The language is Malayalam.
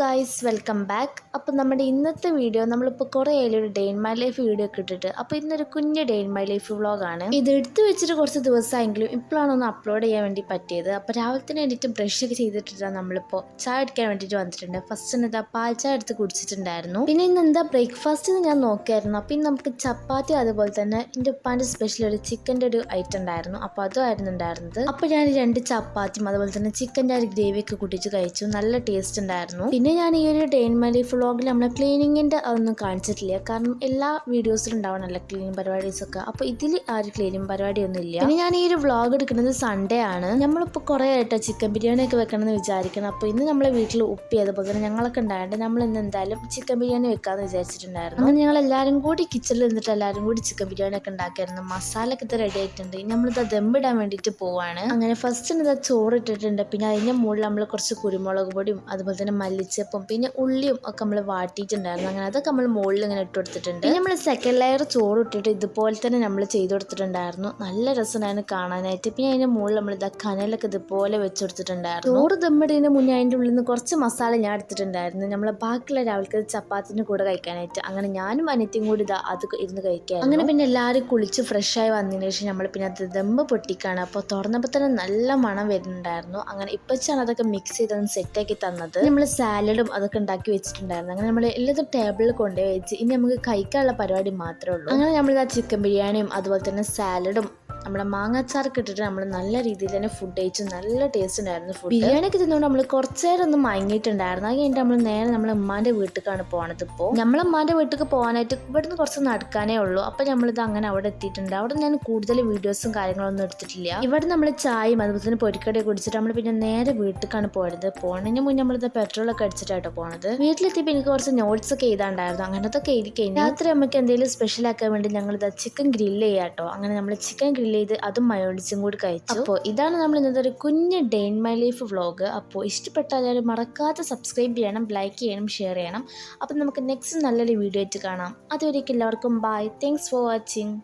Guys, welcome back. അപ്പോൾ നമ്മുടെ ഇന്നത്തെ വീഡിയോ നമ്മളിപ്പോൾ കുറേ ഒരു day in my life video ഒക്കെ ഇട്ടിട്ട്, അപ്പോൾ ഇന്നൊരു കുഞ്ഞ് ഡേ ഇൻ മൈ ലൈഫ് വ്ളോഗാണ്. ഇത് എടുത്തു വെച്ചിട്ട് കുറച്ച് ദിവസമായെങ്കിലും ഇപ്പോഴാണ് ഒന്ന് അപ്ലോഡ് ചെയ്യാൻ വേണ്ടി പറ്റിയത്. അപ്പോൾ രാവിലെ തന്നെ എണീറ്റ് ബ്രഷ് ഒക്കെ ചെയ്തിട്ടിട്ടാണ് നമ്മളിപ്പോൾ ചായ അടിക്കാൻ വേണ്ടിയിട്ട് വന്നിട്ടുണ്ട്. ഫസ്റ്റ് എന്താ പാൽ ചായ എടുത്ത് കുടിച്ചിട്ടുണ്ടായിരുന്നു. പിന്നെ ഇന്ന് എന്താ ബ്രേക്ക്ഫാസ്റ്റ് ഞാൻ നോക്കിയായിരുന്നു. അപ്പോൾ ഇന്ന് നമുക്ക് ചപ്പാത്തി, അതുപോലെ തന്നെ എൻ്റെ ഉപ്പാൻ്റെ സ്പെഷ്യൽ ഒരു ചിക്കൻ്റെ ഒരു ഐറ്റം ഉണ്ടായിരുന്നു. അപ്പോൾ അതുമായിരുന്നു ഉണ്ടായിരുന്നത്. അപ്പോൾ ഞാൻ 2 ചപ്പാത്തിയും അതുപോലെ തന്നെ ചിക്കൻ്റെ ഒരു ഗ്രേവിയൊക്കെ കൂട്ടിച്ച് കഴിച്ചു. നല്ല ടേസ്റ്റ് ഉണ്ടായിരുന്നു. പിന്നെ ഞാൻ ഈ ഒരു ഡേ ഇൻ മൈ ലൈഫ് വ്ളോഗിൽ നമ്മൾ ക്ലീനിങ്ങിൻ്റെ അതൊന്നും കാണിച്ചിട്ടില്ല. കാരണം എല്ലാ വീഡിയോസിലും ഉണ്ടാവണമല്ലോ ക്ലീനിങ് പരിപാടീസൊക്കെ. അപ്പോൾ ഇതിൽ ആ ഒരു ക്ലീനിങ് പരിപാടിയൊന്നും ഇല്ല. പിന്നെ ഞാൻ ഈ ഒരു വ്ളോഗ് എടുക്കുന്നത് സൺഡേ ആണ്. നമ്മളിപ്പോൾ കുറേ ആയിട്ട് ചിക്കൻ ബിരിയാണി ഒക്കെ വെക്കണമെന്ന് വിചാരിക്കണം. അപ്പോൾ ഇന്ന് നമ്മളെ വീട്ടിൽ ഉപ്പി അതുപോലെ തന്നെ ഞങ്ങളൊക്കെ ഉണ്ടായിട്ട് നമ്മൾ ഇന്ന് എന്തായാലും ചിക്കൻ ബിരിയാണി വെക്കാമെന്ന് വിചാരിച്ചിട്ടുണ്ടായിരുന്നു. അങ്ങനെ ഞങ്ങൾ എല്ലാവരും കൂടി കിച്ചണിൽ നിന്നിട്ട് എല്ലാവരും കൂടി ചിക്കൻ ബിരിയാണി ഒക്കെ ഉണ്ടാക്കിയായിരുന്നു. മസാല ഒക്കെ ഇത് റെഡി ആയിട്ടുണ്ട്. നമ്മളിത് ദമ്മിടാൻ വേണ്ടിയിട്ട് പോവാണ്. അങ്ങനെ ഫസ്റ്റ് ഇതാ ചോറ് ഇട്ടിട്ടുണ്ട്. പിന്നെ അതിൻ്റെ മുകളിൽ നമ്മൾ കുറച്ച് കുരുമുളക് പൊടിയും അതുപോലെ തന്നെ മല്ലിച്ചപ്പും പിന്നെ ഉള്ളിയും ഒക്കെ നമ്മൾ വാട്ടിയിട്ടുണ്ടായിരുന്നു. അങ്ങനെ അതൊക്കെ നമ്മൾ മുകളിൽ ഇങ്ങനെ ഇട്ട് കൊടുത്തിട്ടുണ്ട്. പിന്നെ നമ്മൾ സെക്കൻഡ് ലെയർ ചോറ് ഇട്ടിട്ട് ഇതുപോലെ തന്നെ നമ്മൾ ചെയ്ത് കൊടുത്തിട്ടുണ്ടായിരുന്നു. നല്ല രസമായിരുന്നു കാണാനായിട്ട്. പിന്നെ അതിൻ്റെ മുകളിൽ നമ്മൾ ഇതാ കനലൊക്കെ ഇതുപോലെ വെച്ച് കൊടുത്തിട്ടുണ്ടായിരുന്നു. ചോറ് ദമ്മിടതിന് മുന്നേ അതിൻ്റെ ഉള്ളിൽ നിന്ന് കുറച്ച് മസാല ഞാൻ എടുത്തിട്ടുണ്ടായിരുന്നു. നമ്മൾ ബാക്കിയുള്ള രാവിലത്തെ ചപ്പാത്തിൻ്റെ കൂടെ കഴിക്കാനായിട്ട്. അങ്ങനെ ഞാനും അനിയത്തിയും കൂടി ഇതാ അത് ഇരുന്ന് കഴിക്കാം. അങ്ങനെ പിന്നെ എല്ലാവരും കുളിച്ച് ഫ്രഷായി വന്നതിന് ശേഷം നമ്മൾ പിന്നെ അത് ദമ്മ് പൊട്ടിക്കാണ്. അപ്പോൾ തുറന്നപ്പോൾ തന്നെ നല്ല മണം വരുന്നുണ്ടായിരുന്നു. അങ്ങനെ ഇപ്പച്ചാണ് അതൊക്കെ മിക്സ് ചെയ്തൊന്ന് സെറ്റാക്കി തന്നത്. നമ്മൾ സാലഡും അതൊക്കെ ഉണ്ടാക്കി വെച്ചിട്ടുണ്ടായിരുന്നു. അങ്ങനെ നമ്മൾ എല്ലാതും ടേബിളിൽ കൊണ്ടുപോയി വെച്ച് ഇനി നമുക്ക് കഴിക്കാനുള്ള പരിപാടി മാത്രമേ ഉള്ളൂ. അങ്ങനെ നമ്മളിതാ ചിക്കൻ ബിരിയാണിയും അതുപോലെ തന്നെ സാലഡും നമ്മുടെ മാങ്ങാച്ചാറൊക്കെ ഇട്ടിട്ട് നമ്മൾ നല്ല രീതിയിൽ തന്നെ ഫുഡ് കഴിച്ചു. നല്ല ടേസ്റ്റ് ഉണ്ടായിരുന്നു. ഫുഡ് ബിരിയാണി ഒക്കെ തിന്നുകൊണ്ട് നമ്മൾ കുറച്ച് നേരം ഒന്ന് മയങ്ങിയിട്ടുണ്ടായിരുന്നു. അത് കഴിഞ്ഞിട്ട് നമ്മൾ നേരെ നമ്മളെ ഉമ്മാൻ്റെ വീട്ടിലേക്കാണ് പോകണത്. ഇപ്പോൾ നമ്മളെ ഉമ്മാൻ്റെ വീട്ടിലേക്ക് പോകാനായിട്ട് ഇവിടുന്ന് കുറച്ച് നടക്കാനേ ഉള്ളൂ. അപ്പോൾ നമ്മളിത് അങ്ങനെ അവിടെ എത്തിയിട്ടുണ്ട്. അവിടെ ഞാൻ കൂടുതൽ വീഡിയോസും കാര്യങ്ങളൊന്നും എടുത്തിട്ടില്ല. ഇവിടെ നമ്മൾ ചായയും അതുപോലെ തന്നെ പൊരിക്കടിയൊക്കെ കുടിച്ചിട്ട് നമ്മൾ പിന്നെ നേരെ വീട്ടിലേക്കാണ് പോയത്. പോണതിന് മുന്നേ നമ്മളിത് പെട്രോളൊക്കെ അടിച്ചിട്ടാട്ടോ പോണത്. വീട്ടിലെത്തിയപ്പോൾ എനിക്ക് കുറച്ച് നോട്ട്സ് ഒക്കെ എഴുതാണ്ടായിരുന്നു. അങ്ങനത്തൊക്കെ എഴുതി കഴിഞ്ഞാൽ രാത്രി നമുക്ക് എന്തെങ്കിലും സ്പെഷ്യൽ ആക്കാൻ വേണ്ടി ഞങ്ങളിത് ചിക്കൻ ഗ്രില്ല് ചെയ്യാട്ടോ. അങ്ങനെ നമ്മൾ ചിക്കൻ ഗ്രില്ല് ചെയ്ത് അതും മയോണൈസും കൂടി കഴിച്ചു. അപ്പോൾ ഇതാണ് നമ്മൾ ഇന്നത്തെ ഒരു കുഞ്ഞ് day in my life vlog. അപ്പോൾ ഇഷ്ടപ്പെട്ടാൽ എല്ലാവരും മറക്കാതെ സബ്സ്ക്രൈബ് ചെയ്യണം, ലൈക്ക് ചെയ്യണം, ഷെയർ ചെയ്യണം. അപ്പം നമുക്ക് നെക്സ്റ്റ് നല്ലൊരു വീഡിയോ ആയിട്ട് കാണാം. അതുവരേക്കും എല്ലാവർക്കും ബൈ. Thanks for watching.